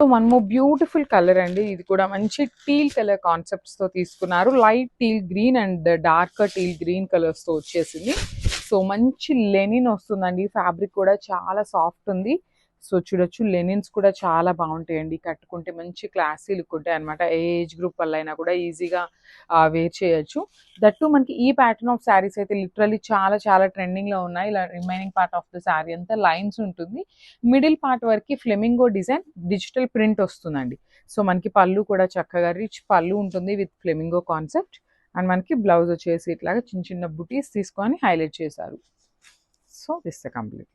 So one more beautiful colour అండి. ఇది కూడా మంచి టీల్ కలర్ కాన్సెప్ట్స్ తో తీసుకున్నారు. Light teal green and dark teal green colours తో వచ్చేసింది. సో మంచి లెనిన్ వస్తుందండి. ఫ్యాబ్రిక్ కూడా చాలా సాఫ్ట్ ఉంది. సో చూడొచ్చు, లెనిన్స్ కూడా చాలా బాగుంటాయండి. కట్టుకుంటే మంచి క్లాసీ లుక్ ఉంటాయి అనమాట. ఏ ఏజ్ గ్రూప్ వల్ల అయినా కూడా ఈజీగా వేర్ చేయొచ్చు. దట్టు మనకి ఈ ప్యాటర్న్ ఆఫ్ శారీస్ అయితే లిటరలీ చాలా చాలా ట్రెండింగ్ లో ఉన్నాయి. ఇలా remaining part of the sari అంతా లైన్స్ ఉంటుంది. మిడిల్ పార్ట్ వరకు ఫ్లెమింగో డిజైన్ డిజిటల్ ప్రింట్ వస్తుందండి. సో మనకి పళ్ళు కూడా చక్కగా రిచ్ పళ్ళు ఉంటుంది విత్ ఫ్లెమింగో కాన్సెప్ట్. అండ్ మనకి బ్లౌజ్ వచ్చేసి ఇట్లాగా చిన్న చిన్న బుటీస్ తీసుకొని హైలైట్ చేశారు. So this the complete.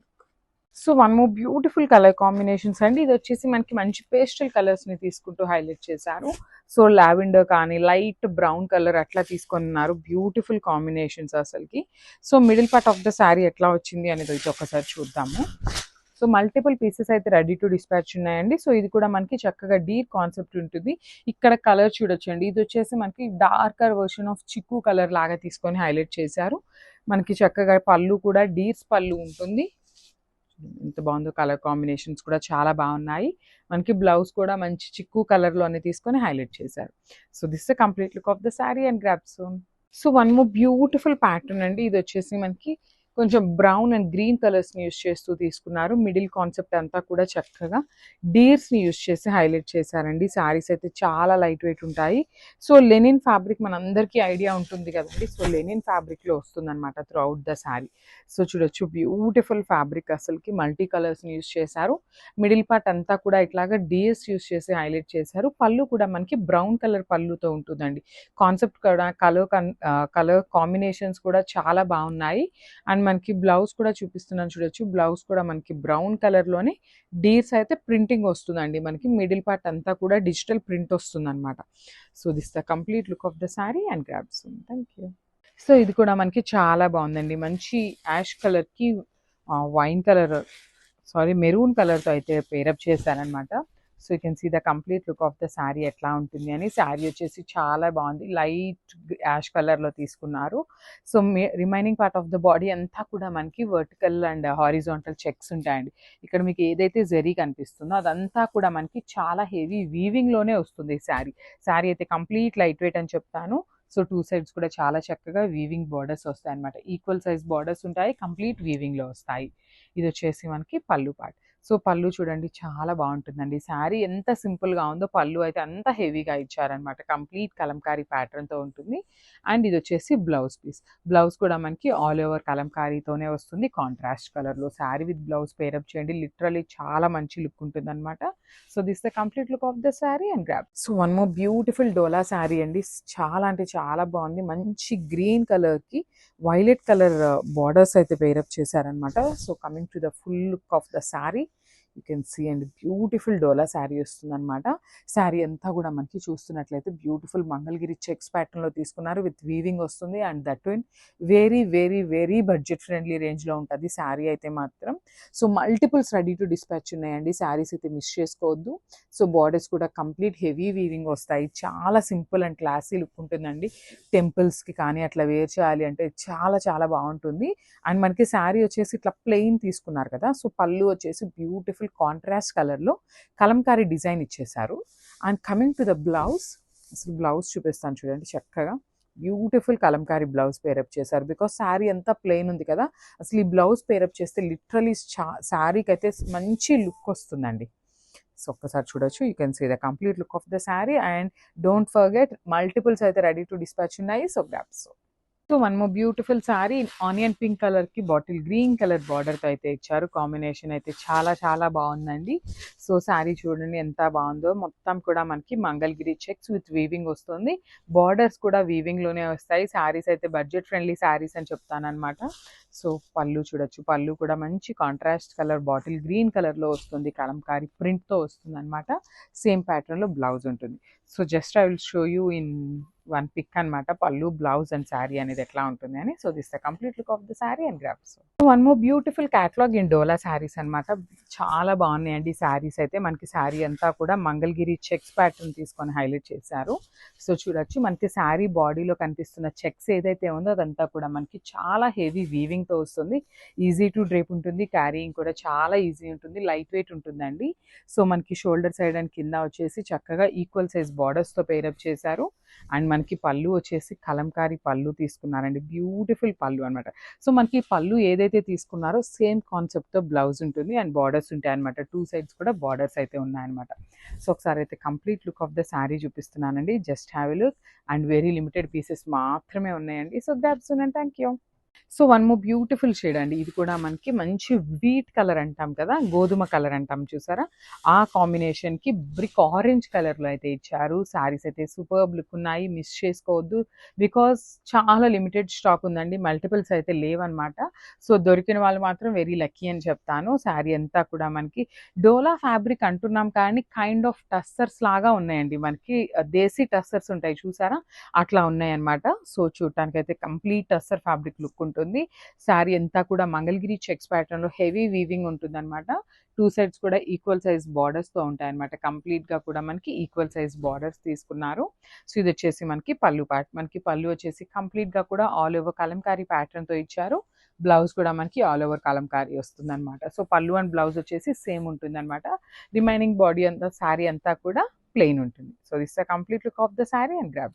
So one more beautiful colour combinations అండి. ఇది వచ్చేసి మనకి మంచి పేస్టల్ కలర్స్ ని తీసుకుంటూ హైలైట్ చేశారు. సో లావెండర్ కానీ లైట్ బ్రౌన్ కలర్ అట్లా తీసుకున్నారు. బ్యూటిఫుల్ కాంబినేషన్స్ అసలుకి. So middle part of the sari ఎట్లా వచ్చింది అనేది అయితే ఒకసారి చూద్దాము. సో మల్టిపుల్ పీసెస్ అయితే రెడీ టు డిస్పాచ్ ఉన్నాయండి. సో ఇది కూడా మనకి చక్కగా డీర్ కాన్సెప్ట్ ఉంటుంది. ఇక్కడ కలర్ చూడొచ్చండి. ఇది వచ్చేసి మనకి డార్కర్ వర్షన్ ఆఫ్ చిక్కు కలర్ లాగా తీసుకొని హైలైట్ చేశారు. మనకి చక్కగా పళ్ళు కూడా డీర్స్ పళ్ళు ఉంటుంది. ఎంత బాగుందో, కలర్ కాంబినేషన్స్ కూడా చాలా బాగున్నాయి. మనకి బ్లౌజ్ కూడా మంచి చిక్కు కలర్ లోనే తీసుకొని హైలైట్ చేశారు. So this the complete look of the sari and grab son. So one more beautiful pattern అండి. ఇది వచ్చేసి మనకి కొంచెం బ్రౌన్ అండ్ గ్రీన్ కలర్స్ ని యూస్ చేస్తూ తీసుకున్నారు. మిడిల్ కాన్సెప్ట్ అంతా కూడా చక్కగా డీర్స్ ని యూస్ చేసి హైలైట్ చేశారండి. శారీస్ అయితే చాలా లైట్ వెయిట్ ఉంటాయి. సో లెనిన్ ఫ్యాబ్రిక్ మనందరికీ ఐడియా ఉంటుంది కదండి. సో లెనిన్ ఫ్యాబ్రిక్ లో వస్తుంది అనమాట through out the sari. So చూడొచ్చు, బ్యూటిఫుల్ ఫ్యాబ్రిక్ అసలుకి. మల్టీ కలర్స్ ని యూస్ చేశారు. మిడిల్ పార్ట్ అంతా కూడా ఇట్లాగా డీర్స్ యూస్ చేసి హైలైట్ చేశారు. పళ్ళు కూడా మనకి బ్రౌన్ కలర్ పళ్ళుతో ఉంటుందండి. కాన్సెప్ట్ కూడా కలర్ కాంబినేషన్స్ కూడా చాలా బాగున్నాయి. అండ్ మనకి బ్లౌజ్ కూడా చూపిస్తున్నాను చూడొచ్చు. బ్లౌజ్ కూడా మనకి బ్రౌన్ కలర్ లోనే డీర్స్ అయితే ప్రింటింగ్ వస్తుందండి. మనకి మిడిల్ పార్ట్ అంతా కూడా డిజిటల్ ప్రింట్ వస్తుంది అనమాట. So this the complete look of the sari and grapes. Thank you. సో ఇది కూడా మనకి చాలా బాగుందండి. మంచి యాష్ కలర్ కి వైన్ కలర్ మెరూన్ కలర్ తో అయితే పేరప్ చేశారనమాట. So you can see the complete look of the sari ఎట్లా ఉంటుంది అని. శారీ వచ్చేసి చాలా బాగుంది. లైట్ యాష్ కలర్ లో తీసుకున్నారు. So remaining part of the body అంతా కూడా మనకి వర్టికల్ అండ్ హారిజాంటల్ చెక్స్ ఉంటాయండి. ఇక్కడ మీకు ఏదైతే జరీ కనిపిస్తుందో అదంతా కూడా మనకి చాలా హెవీ వీవింగ్ లోనే వస్తుంది శారీ. శారీ అయితే కంప్లీట్ లైట్ వెయిట్ అని చెప్తాను. సో టూ సైడ్స్ కూడా చాలా చక్కగా వీవింగ్ బార్డర్స్ వస్తాయి అనమాట. ఈక్వల్ సైజ్ బార్డర్స్ ఉంటాయి, కంప్లీట్ వీవింగ్ లో వస్తాయి. ఇది వచ్చేసి మనకి పళ్ళు పార్ట్. సో పళ్ళు చూడండి, చాలా బాగుంటుందండి. శారీ ఎంత సింపుల్ గా ఉందో పళ్ళు అయితే అంత హెవీగా ఇచ్చారనమాట. కంప్లీట్ కలంకారీ ప్యాటర్న్ తో ఉంటుంది. అండ్ ఇది వచ్చేసి బ్లౌజ్ పీస్. బ్లౌజ్ కూడా మనకి ఆల్ ఓవర్ కలంకారీతోనే వస్తుంది, కాంట్రాస్ట్ కలర్ లో. శారీ విత్ బ్లౌజ్ పేరప్ చేయండి, లిటరలీ చాలా మంచి లుక్ ఉంటుంది అనమాట. So this the complete look of the sari and grape. So one more beautiful Dola sari అండి. చాలా అంటే చాలా బాగుంది. మంచి గ్రీన్ కలర్ కి వైలెట్ కలర్ బార్డర్స్ అయితే పేరప్ చేశారనమాట. So coming to the full look of the sari, you can see and beautiful Dola sari వస్తుంది అనమాట. శారీ అంతా కూడా మనకి చూస్తున్నట్లయితే బ్యూటిఫుల్ మంగళగిరి చెక్స్ ప్యాటర్న్ లో తీసుకున్నారు. విత్ వీవింగ్ వస్తుంది. And that in very very very budget friendly range లో ఉంటుంది శారీ అయితే మాత్రం. So multiples ready to dispatch ఉన్నాయండి. శారీస్ అయితే మిస్ చేసుకోవద్దు. సో బార్డర్స్ కూడా కంప్లీట్ హెవీ వీవింగ్ వస్తాయి. చాలా సింపుల్ అండ్ క్లాసీ లుక్ ఉంటుందండి. టెంపుల్స్ కి కానీ అట్లా వేర్ చేయాలి అంటే చాలా చాలా బాగుంటుంది. అండ్ మనకి శారీ వచ్చేసి ఇట్లా ప్లెయిన్ తీసుకున్నారు కదా. సో పళ్ళు వచ్చేసి బ్యూటిఫుల్ కాంట్రాస్ట్ కలర్ లో కలంకారీ డిజైన్ ఇచ్చేసారు. And coming to the blouse, అసలు బ్లౌజ్ చూపిస్తాను చూడండి. చక్కగా బ్యూటిఫుల్ కలంకారీ బ్లౌజ్ పేరప్ చేశారు. బికాస్ శారీ అంతా ప్లెయిన్ ఉంది కదా. అసలు ఈ బ్లౌజ్ పేరప్ చేస్తే లిటరలీ శారీకి అయితే మంచి లుక్ వస్తుందండి. సో ఒక్కసారి చూడొచ్చు. You can see the complete look of the sari. And don't forget, మల్టిపుల్స్ అయితే రెడీ టు డిస్పాచ్ ఉన్నాయి. So grapes. So one more beautiful sari onion pink colour కి బాటిల్ గ్రీన్ కలర్ బార్డర్ తో అయితే ఇచ్చారు. కాంబినేషన్ అయితే చాలా చాలా బాగుందండి. సో శారీ చూడండి ఎంత బాగుందో. మొత్తం కూడా మనకి మంగళగిరి చెక్స్ విత్ వీవింగ్ వస్తుంది. బార్డర్స్ కూడా వీవింగ్ లోనే వస్తాయి. శారీస్ అయితే బడ్జెట్ ఫ్రెండ్లీ శారీస్ అని చెప్తాను అనమాట. సో పళ్ళు చూడొచ్చు. పళ్ళు కూడా మంచి contrast colour bottle green colour లో వస్తుంది. కలంకారీ ప్రింట్ తో వస్తుంది అనమాట. సేమ్ ప్యాటర్న్ లో బ్లౌజ్ ఉంటుంది. So just I will show you in one pick అన్నమాట, పళ్ళు బ్లౌజ్ అండ్ శారీ అనేది ఎట్లా ఉంటుంది అని. So this the complete look of the sari and grapes. One more beautiful catalogue in Dola saris అన్నమాట. చాలా బాగున్నాయండి శారీస్ అయితే. మనకి శారీ అంతా కూడా మంగళగిరి చెక్స్ ప్యాటర్న్ తీసుకొని హైలైట్ చేశారు. సో చూడొచ్చు, మనకి శారీ బాడీలో కనిపిస్తున్న చెక్స్ ఏదైతే ఉందో అదంతా కూడా మనకి చాలా హెవీ వీవింగ్తో వస్తుంది. ఈజీ టు డ్రేప్ ఉంటుంది, క్యారీయింగ్ కూడా చాలా ఈజీ ఉంటుంది, లైట్ వెయిట్ ఉంటుందండి. సో మనకి షోల్డర్ సైడ్ అండ్ కింద వచ్చేసి చక్కగా ఈక్వల్ సైజ్ బార్డర్స్తో పేరప్ చేశారు. అండ్ మనకి పళ్ళు వచ్చేసి కలంకారీ పళ్ళు తీసుకున్నారండి, బ్యూటిఫుల్ పళ్ళు అనమాట. సో మనకి పళ్ళు ఏదైతే తీసుకున్నారో సేమ్ కాన్సెప్ట్తో బ్లౌజ్ ఉంటుంది అండ్ బార్డర్స్ ఉంటాయి అనమాట. 2 సైడ్స్ కూడా బార్డర్స్ అయితే ఉన్నాయన్నమాట. సో ఒకసారి అయితే complete look of the sari చూపిస్తున్నానండి. Just have a look. And very limited pieces మాత్రమే ఉన్నాయండి. So grab soon and thank you. So one more beautiful shade అండి. ఇది కూడా మనకి మంచి వీట్ కలర్ అంటాం కదా, గోధుమ కలర్ అంటాం చూసారా, ఆ కాంబినేషన్కి బ్రిక్ ఆరెంజ్ కలర్లో అయితే ఇచ్చారు. శారీస్ అయితే సూపర్బ్ లుక్ ఉన్నాయి, మిస్ చేసుకోవద్దు. బికాస్ చాలా లిమిటెడ్ స్టాక్ ఉందండి, మల్టిపుల్స్ అయితే లేవన్నమాట. సో దొరికిన వాళ్ళు మాత్రం వెరీ లక్కీ అని చెప్తాను. శారీ అంతా కూడా మనకి డోలా ఫ్యాబ్రిక్ అంటున్నాం కానీ కైండ్ ఆఫ్ టస్సర్స్ లాగా ఉన్నాయండి. మనకి దేశీ టస్సర్స్ ఉంటాయి చూసారా, అట్లా ఉన్నాయన్నమాట. సో చూడటానికి అయితే కంప్లీట్ టస్సర్ ఫ్యాబ్రిక్ లుక్ ఉంటుంది. శారీ అంతా కూడా మంగళగిరి చెక్స్ ప్యాటర్న్ లో హెవీ వీవింగ్ ఉంటుంది అనమాట. 2 సైడ్స్ కూడా ఈక్వల్ సైజ్ బార్డర్స్ తో ఉంటాయి అనమాట. కంప్లీట్ గా కూడా మనకి ఈక్వల్ సైజ్ బార్డర్స్ తీసుకున్నారు. సో ఇది వచ్చేసి మనకి పళ్ళు పార్ట్. మనకి పళ్ళు వచ్చేసి కంప్లీట్ గా కూడా ఆల్ ఓవర్ కలంకారీ ప్యాటర్న్ తో ఇచ్చారు. బ్లౌజ్ కూడా మనకి ఆల్ ఓవర్ కలంకారీ వస్తుంది అనమాట. సో పళ్ళు అండ్ బ్లౌజ్ వచ్చేసి సేమ్ ఉంటుంది అనమాట. రిమైనింగ్ బాడీ అంతా శారీ అంతా కూడా ప్లెయిన్ ఉంటుంది. So this the complete look of the sari and grabs.